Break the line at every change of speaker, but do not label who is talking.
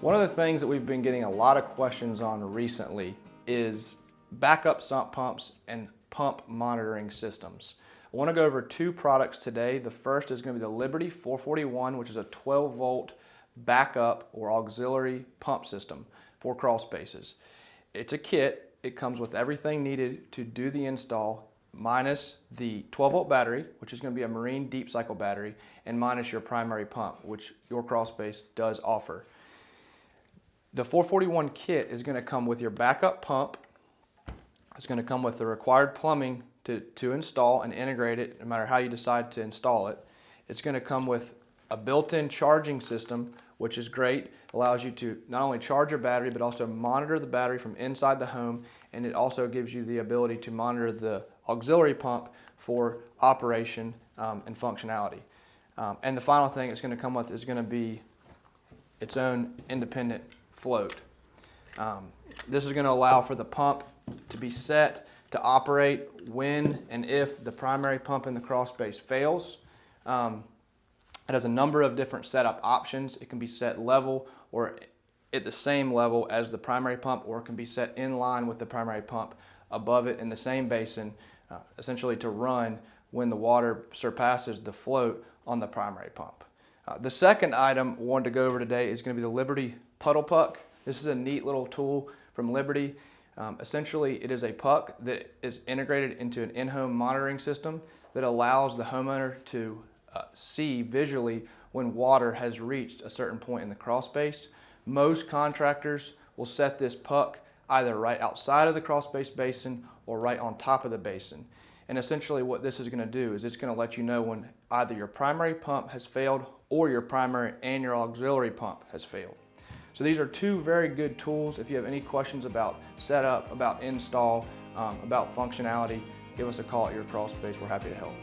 One of the things that we've been getting a lot of questions on recently is backup sump pumps and pump monitoring systems. I want to go over two products today. The first is going to be the Liberty 441, which is a 12-volt backup or auxiliary pump system for crawl spaces. It's a kit. It comes with everything needed to do the install, minus the 12-volt battery, which is going to be a marine deep cycle battery, and minus your primary pump, which your Crawlspace does offer. The 441 kit is going to come with your backup pump. It's going to come with the required plumbing to install and integrate it, no matter how you decide to install it. It's going to come with a built-in charging system, which is great. It allows you to not only charge your battery, but also monitor the battery from inside the home, and it also gives you the ability to monitor the auxiliary pump for operation and functionality. And the final thing it's going to come with is going to be its own independent float. This is going to allow for the pump to be set to operate when and if the primary pump in the Crawlspace fails. It has a number of different setup options. It can be set level or at the same level as the primary pump, or it can be set in line with the primary pump above it in the same basin, essentially to run when the water surpasses the float on the primary pump. The second item I wanted to go over today is going to be the Liberty Puddle puck. This is a neat little tool from Liberty. Essentially, it is a puck that is integrated into an in-home monitoring system that allows the homeowner to see visually when water has reached a certain point in the Crawlspace. Most contractors will set this puck either right outside of the Crawlspace basin or right on top of the basin. And essentially what this is going to do is it's going to let you know when either your primary pump has failed or your primary and your auxiliary pump has failed. So these are two very good tools. If you have any questions about setup, about install, about functionality, give us a call at your Crawlspace. We're happy to help.